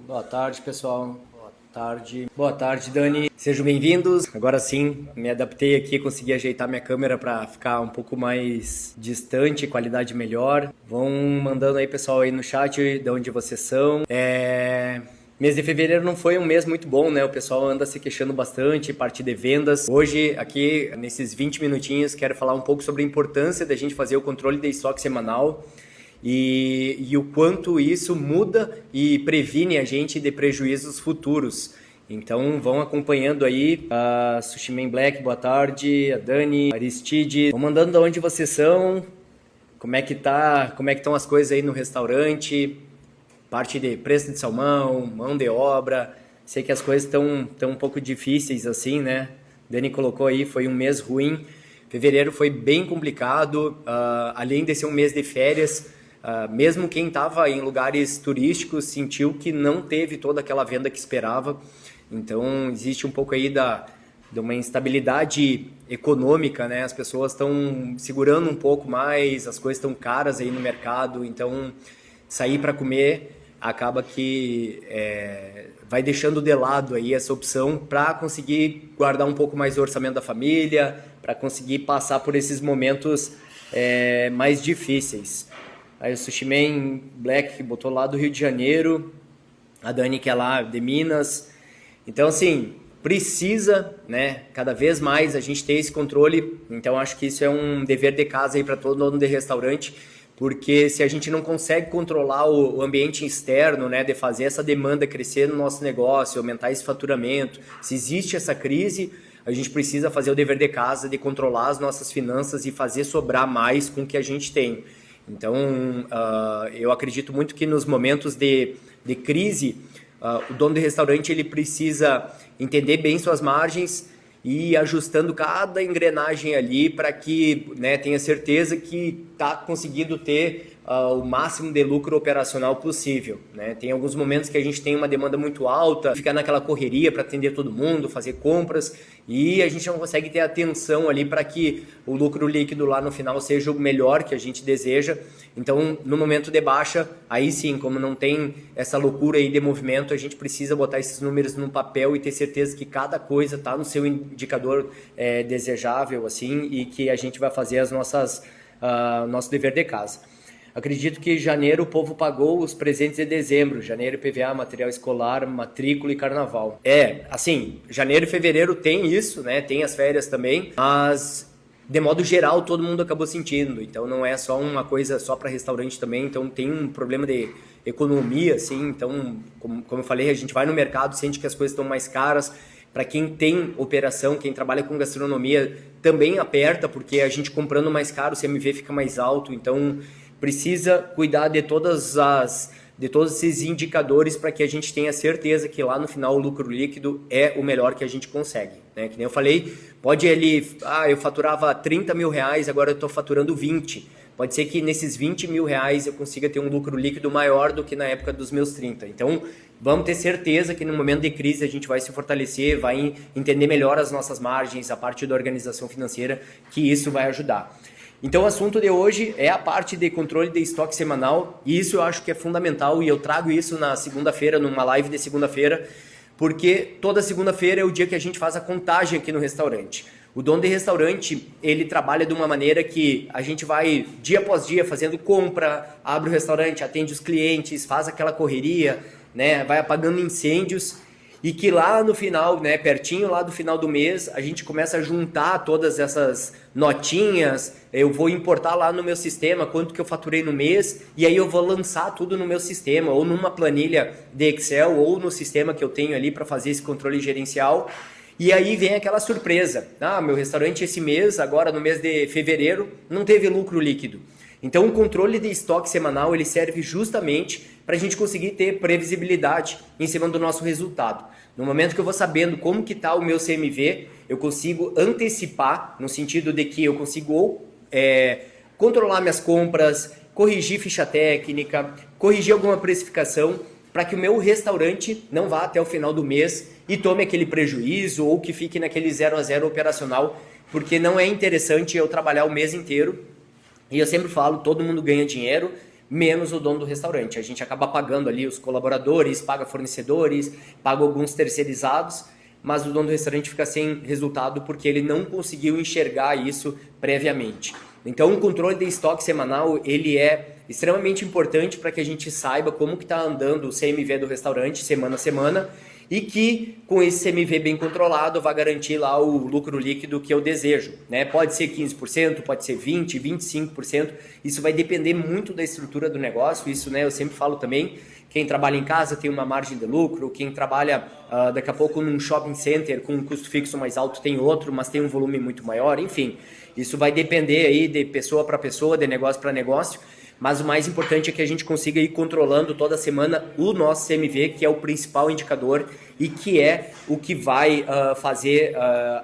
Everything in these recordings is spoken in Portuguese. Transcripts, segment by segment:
Boa tarde, pessoal. Boa tarde. Boa tarde, Dani. Sejam bem-vindos. Agora sim, me adaptei aqui, consegui ajeitar minha câmera para ficar um pouco mais distante, qualidade melhor. Vão mandando aí, pessoal, aí no chat de onde vocês são. Mês de fevereiro não foi um mês muito bom, né? O pessoal anda se queixando bastante, parte de vendas. Hoje, aqui, nesses 20 minutinhos, quero falar um pouco sobre a importância da gente fazer o controle de estoque semanal. E o quanto isso muda e previne a gente de prejuízos futuros. Então vão acompanhando aí a Sushi Man Black, boa tarde, a Dani, a Aristide, vão mandando de onde vocês são, como é que estão as coisas aí no restaurante, parte de preço de salmão, mão de obra. Sei que as coisas estão um pouco difíceis assim, né? Dani colocou aí, foi um mês ruim. Fevereiro foi bem complicado, além de ser um mês de férias. Mesmo quem estava em lugares turísticos sentiu que não teve toda aquela venda que esperava. Então existe um pouco aí de uma instabilidade econômica, né? As pessoas estão segurando um pouco mais, as coisas estão caras aí no mercado, então sair para comer acaba que vai deixando de lado aí essa opção para conseguir guardar um pouco mais do orçamento da família, para conseguir passar por esses momentos mais difíceis. Aí o Sushi Man Black botou lá do Rio de Janeiro, a Dani que é lá de Minas. Então assim, precisa, né, cada vez mais a gente ter esse controle. Então acho que isso é um dever de casa aí para todo dono de restaurante, porque se a gente não consegue controlar o ambiente externo, né, de fazer essa demanda crescer no nosso negócio, aumentar esse faturamento, se existe essa crise, a gente precisa fazer o dever de casa de controlar as nossas finanças e fazer sobrar mais com o que a gente tem. Então, eu acredito muito que nos momentos de crise, o dono de restaurante ele precisa entender bem suas margens e ir ajustando cada engrenagem ali para que, né, tenha certeza que está conseguindo ter o máximo de lucro operacional possível, né? Tem alguns momentos que a gente tem uma demanda muito alta, fica naquela correria para atender todo mundo, fazer compras, e a gente não consegue ter atenção ali para que o lucro líquido lá no final seja o melhor que a gente deseja. Então, no momento de baixa, aí sim, como não tem essa loucura aí de movimento, a gente precisa botar esses números no papel e ter certeza que cada coisa está no seu indicador desejável, assim, e que a gente vai fazer as nosso dever de casa. Acredito que em janeiro o povo pagou os presentes de dezembro, janeiro IPVA, material escolar, matrícula e carnaval. Assim, janeiro e fevereiro tem isso, né? Tem as férias também, mas de modo geral todo mundo acabou sentindo. Então não é só uma coisa só para restaurante também, então tem um problema de economia, assim. Então, como eu falei, a gente vai no mercado, sente que as coisas estão mais caras. Para quem tem operação, quem trabalha com gastronomia, também aperta, porque a gente comprando mais caro, o CMV fica mais alto, então precisa cuidar de todos esses indicadores para que a gente tenha certeza que lá no final o lucro líquido é o melhor que a gente consegue, né? Que nem eu falei, pode ele, eu faturava 30 mil reais, agora eu estou faturando 20. Pode ser que nesses 20 mil reais eu consiga ter um lucro líquido maior do que na época dos meus 30. Então, vamos ter certeza que no momento de crise a gente vai se fortalecer, vai entender melhor as nossas margens, a parte da organização financeira, que isso vai ajudar. Então o assunto de hoje é a parte de controle de estoque semanal, e isso eu acho que é fundamental, e eu trago isso na segunda-feira, numa live de segunda-feira, porque toda segunda-feira é o dia que a gente faz a contagem aqui no restaurante. O dono de restaurante, ele trabalha de uma maneira que a gente vai dia após dia fazendo compra, abre o restaurante, atende os clientes, faz aquela correria, né, vai apagando incêndios, e que lá no final, né, pertinho lá do final do mês, a gente começa a juntar todas essas notinhas, eu vou importar lá no meu sistema quanto que eu faturei no mês, e aí eu vou lançar tudo no meu sistema, ou numa planilha de Excel, ou no sistema que eu tenho ali para fazer esse controle gerencial. E aí vem aquela surpresa, meu restaurante esse mês, agora no mês de fevereiro, não teve lucro líquido. Então o controle de estoque semanal ele serve justamente para a gente conseguir ter previsibilidade em cima do nosso resultado. No momento que eu vou sabendo como que está o meu CMV, eu consigo antecipar, no sentido de que eu consigo controlar minhas compras, corrigir ficha técnica, corrigir alguma precificação, para que o meu restaurante não vá até o final do mês e tome aquele prejuízo ou que fique naquele 0 a 0 operacional, porque não é interessante eu trabalhar o mês inteiro. E eu sempre falo, todo mundo ganha dinheiro, menos o dono do restaurante. A gente acaba pagando ali os colaboradores, paga fornecedores, paga alguns terceirizados, mas o dono do restaurante fica sem resultado porque ele não conseguiu enxergar isso previamente. Então o controle de estoque semanal ele é extremamente importante para que a gente saiba como que está andando o CMV do restaurante semana a semana e que com esse CMV bem controlado vai garantir lá o lucro líquido que eu desejo, né? Pode ser 15%, pode ser 20%, 25%, isso vai depender muito da estrutura do negócio, isso, né, eu sempre falo também, quem trabalha em casa tem uma margem de lucro, quem trabalha daqui a pouco num shopping center com um custo fixo mais alto tem outro, mas tem um volume muito maior, enfim, isso vai depender aí de pessoa para pessoa, de negócio para negócio, mas o mais importante é que a gente consiga ir controlando toda semana o nosso CMV, que é o principal indicador e que é o que vai fazer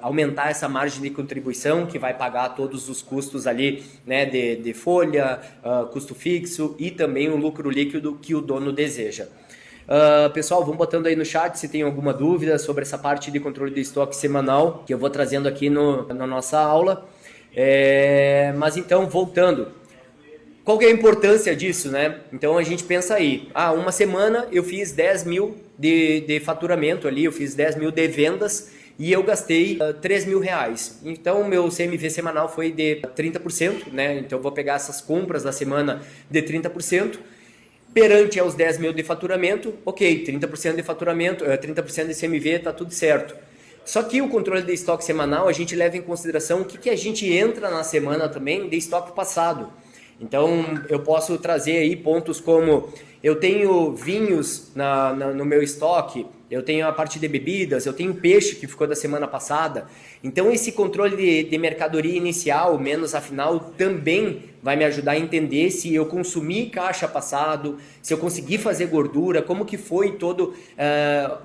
aumentar essa margem de contribuição, que vai pagar todos os custos ali, né, de folha, custo fixo e também o lucro líquido que o dono deseja. Pessoal, vão botando aí no chat se tem alguma dúvida sobre essa parte de controle de estoque semanal, que eu vou trazendo aqui na nossa aula. Mas então, voltando. Qual que é a importância disso, né? Então a gente pensa aí, uma semana eu fiz 10 mil de faturamento ali, eu fiz 10 mil de vendas e eu gastei 3 mil reais. Então o meu CMV semanal foi de 30%, né? Então eu vou pegar essas compras da semana de 30%. Perante aos 10 mil de faturamento, ok, 30% de faturamento, 30% de CMV, tá tudo certo. Só que o controle de estoque semanal, a gente leva em consideração o que a gente entra na semana também de estoque passado. Então, eu posso trazer aí pontos como eu tenho vinhos no meu estoque, eu tenho a parte de bebidas, eu tenho peixe que ficou da semana passada. Então, esse controle de mercadoria inicial, menos a final, também vai me ajudar a entender se eu consumi caixa passado, se eu consegui fazer gordura, como que foi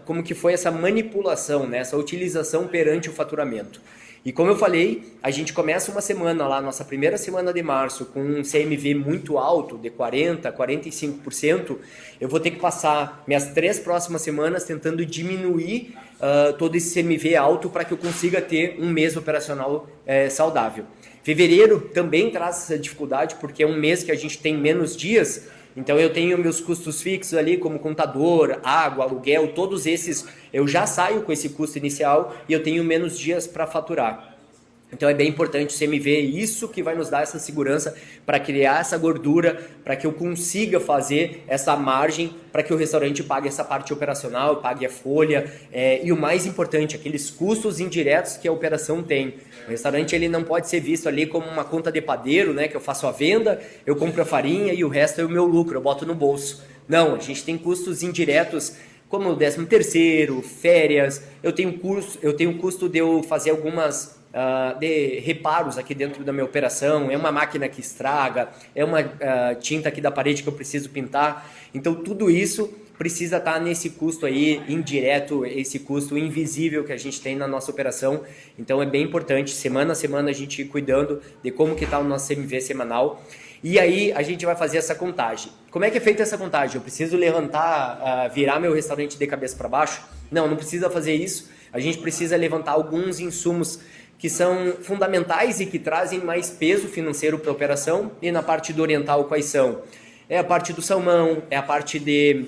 como que foi essa manipulação, né? Essa utilização perante o faturamento. E como eu falei, a gente começa uma semana lá, nossa primeira semana de março, com um CMV muito alto, de 40%, 45%, eu vou ter que passar minhas 3 próximas semanas tentando diminuir todo esse CMV alto para que eu consiga ter um mês operacional saudável. Fevereiro também traz essa dificuldade, porque é um mês que a gente tem menos dias, então eu tenho meus custos fixos ali, como contador, água, aluguel, todos esses eu já saio com esse custo inicial e eu tenho menos dias para faturar. Então é bem importante o CMV, isso que vai nos dar essa segurança para criar essa gordura, para que eu consiga fazer essa margem, para que o restaurante pague essa parte operacional, pague a folha e o mais importante, aqueles custos indiretos que a operação tem. O restaurante ele não pode ser visto ali como uma conta de padeiro, né, que eu faço a venda, eu compro a farinha e o resto é o meu lucro, eu boto no bolso. Não, a gente tem custos indiretos como o 13º, férias, eu tenho custo de eu fazer algumas de reparos aqui dentro da minha operação, é uma máquina que estraga, é uma tinta aqui da parede que eu preciso pintar, então tudo isso precisa estar nesse custo aí indireto, esse custo invisível que a gente tem na nossa operação, então é bem importante, semana a semana a gente ir cuidando de como que está o nosso CMV semanal, e aí a gente vai fazer essa contagem. Como é que é feita essa contagem? Eu preciso levantar, virar meu restaurante de cabeça para baixo? Não precisa fazer isso, a gente precisa levantar alguns insumos que são fundamentais e que trazem mais peso financeiro para a operação. E na parte do oriental, quais são? É a parte do salmão, é a parte de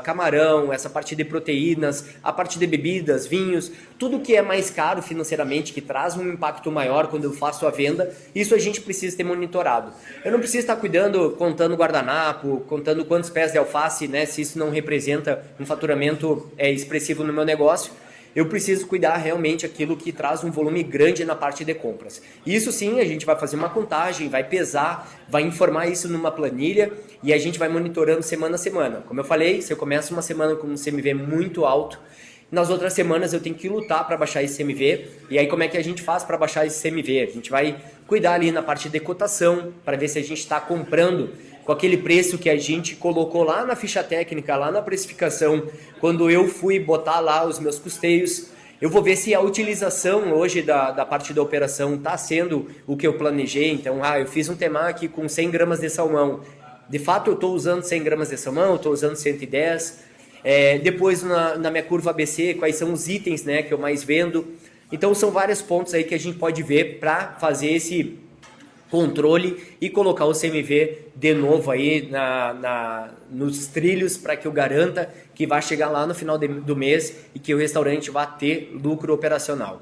camarão, essa parte de proteínas, a parte de bebidas, vinhos, tudo que é mais caro financeiramente, que traz um impacto maior quando eu faço a venda, isso a gente precisa ter monitorado. Eu não preciso estar cuidando, contando guardanapo, contando quantos pés de alface, né, se isso não representa um faturamento expressivo no meu negócio. Eu preciso cuidar realmente aquilo que traz um volume grande na parte de compras. Isso sim, a gente vai fazer uma contagem, vai pesar, vai informar isso numa planilha e a gente vai monitorando semana a semana. Como eu falei, se eu começo uma semana com um CMV muito alto, nas outras semanas eu tenho que lutar para baixar esse CMV. E aí como é que a gente faz para baixar esse CMV? A gente vai cuidar ali na parte de cotação, para ver se a gente está comprando com aquele preço que a gente colocou lá na ficha técnica, lá na precificação, quando eu fui botar lá os meus custeios. Eu vou ver se a utilização hoje da parte da operação está sendo o que eu planejei. Então, eu fiz um temaki com 100 gramas de salmão. De fato, eu estou usando 100 gramas de salmão, eu estou usando 110. Depois, na minha curva ABC, quais são os itens, né, que eu mais vendo. Então, são vários pontos aí que a gente pode ver para fazer controle e colocar o CMV de novo aí nos trilhos para que eu garanta que vai chegar lá no final do mês e que o restaurante vai ter lucro operacional.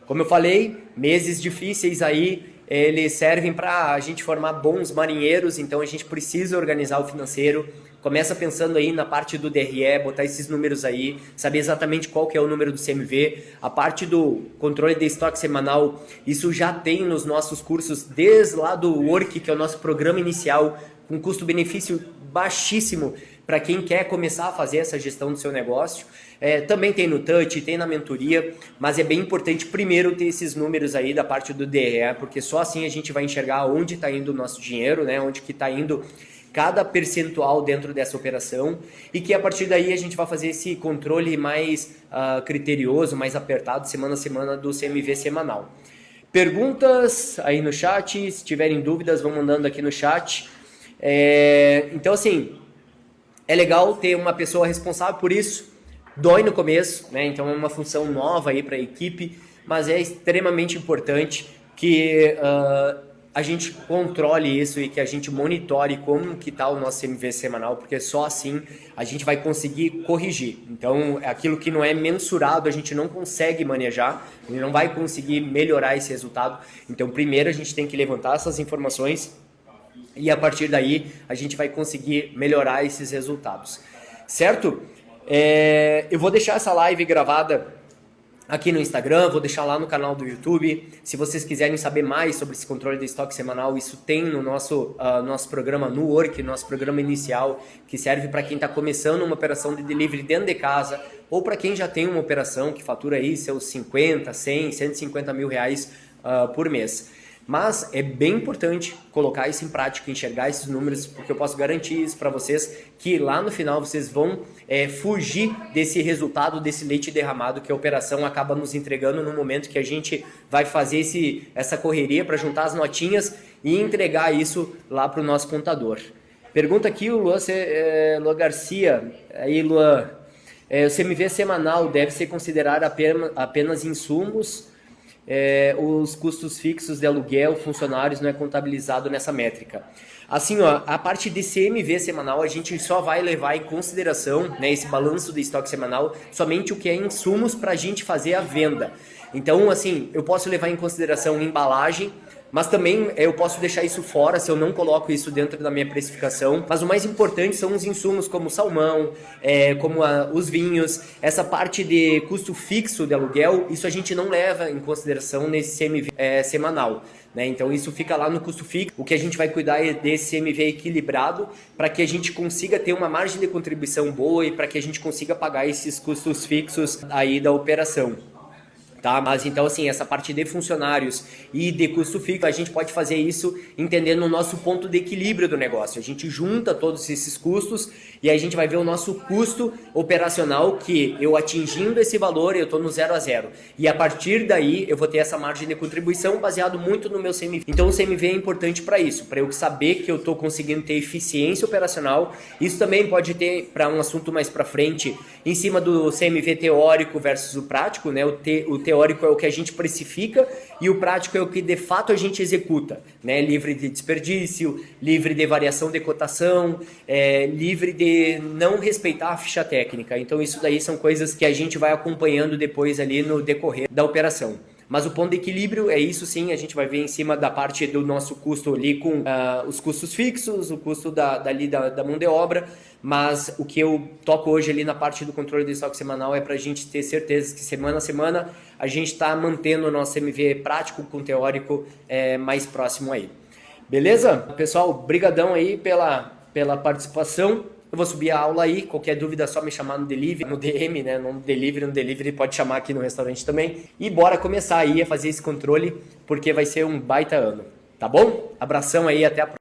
Como eu falei, meses difíceis aí, eles servem para a gente formar bons marinheiros, então a gente precisa organizar o financeiro. Começa pensando aí na parte do DRE, botar esses números aí, saber exatamente qual que é o número do CMV. A parte do controle de estoque semanal, isso já tem nos nossos cursos, desde lá do Work, que é o nosso programa inicial, com custo-benefício baixíssimo para quem quer começar a fazer essa gestão do seu negócio. Também tem no Touch, tem na mentoria, mas é bem importante primeiro ter esses números aí da parte do DRE, porque só assim a gente vai enxergar onde está indo o nosso dinheiro, né? Onde que está indo cada percentual dentro dessa operação, e que a partir daí a gente vai fazer esse controle mais criterioso, mais apertado, semana a semana, do CMV semanal. Perguntas aí no chat, se tiverem dúvidas vão mandando aqui no chat. Então assim, é legal ter uma pessoa responsável por isso. Dói no começo, né? Então é uma função nova aí para a equipe, mas é extremamente importante que a gente controle isso e que a gente monitore como que está o nosso CMV semanal, porque só assim a gente vai conseguir corrigir. Então, aquilo que não é mensurado, a gente não consegue manejar, a gente não vai conseguir melhorar esse resultado. Então, primeiro a gente tem que levantar essas informações e a partir daí a gente vai conseguir melhorar esses resultados. Certo? Eu vou deixar essa live gravada aqui no Instagram, vou deixar lá no canal do YouTube. Se vocês quiserem saber mais sobre esse controle de estoque semanal, isso tem no nosso programa no Work, nosso programa inicial, que serve para quem está começando uma operação de delivery dentro de casa, ou para quem já tem uma operação que fatura aí seus 50, 100, 150 mil reais por mês. Mas é bem importante colocar isso em prática, enxergar esses números, porque eu posso garantir isso para vocês, que lá no final vocês vão fugir desse resultado, desse leite derramado que a operação acaba nos entregando no momento que a gente vai fazer essa correria para juntar as notinhas e entregar isso lá para o nosso contador. Pergunta aqui o Luan Garcia, aí Luan, o CMV semanal deve ser considerado apenas insumos, os custos fixos de aluguel, funcionários, não é contabilizado nessa métrica. Assim, ó, a parte de CMV semanal, a gente só vai levar em consideração, né, esse balanço de estoque semanal, somente o que é insumos para a gente fazer a venda. Então, assim, eu posso levar em consideração embalagem, mas também eu posso deixar isso fora se eu não coloco isso dentro da minha precificação. Mas o mais importante são os insumos como salmão, como os vinhos, essa parte de custo fixo de aluguel, isso a gente não leva em consideração nesse CMV semanal, né? Então isso fica lá no custo fixo. O que a gente vai cuidar é desse CMV equilibrado para que a gente consiga ter uma margem de contribuição boa e para que a gente consiga pagar esses custos fixos aí da operação. Tá? Mas então assim, essa parte de funcionários e de custo fixo, a gente pode fazer isso entendendo o nosso ponto de equilíbrio do negócio. A gente junta todos esses custos e aí a gente vai ver o nosso custo operacional, que eu atingindo esse valor, eu estou no 0 a 0. E a partir daí eu vou ter essa margem de contribuição baseado muito no meu CMV. Então o CMV é importante para isso, para eu saber que eu estou conseguindo ter eficiência operacional. Isso também pode ter, para um assunto mais para frente, em cima do CMV teórico versus o prático, né? O teórico é o que a gente precifica e o prático é o que de fato a gente executa, né? Livre de desperdício, livre de variação de cotação, livre de não respeitar a ficha técnica. Então isso daí são coisas que a gente vai acompanhando depois ali no decorrer da operação. Mas o ponto de equilíbrio é isso sim, a gente vai ver em cima da parte do nosso custo ali com os custos fixos, o custo da mão de obra, mas o que eu toco hoje ali na parte do controle de estoque semanal é para a gente ter certeza que semana a semana a gente está mantendo o nosso MV prático com teórico mais próximo aí. Beleza? Pessoal, brigadão aí pela participação. Eu vou subir a aula aí, qualquer dúvida é só me chamar no delivery, no DM, né? No delivery pode chamar aqui no restaurante também. E bora começar aí a fazer esse controle, porque vai ser um baita ano, tá bom? Abração aí, até a próxima.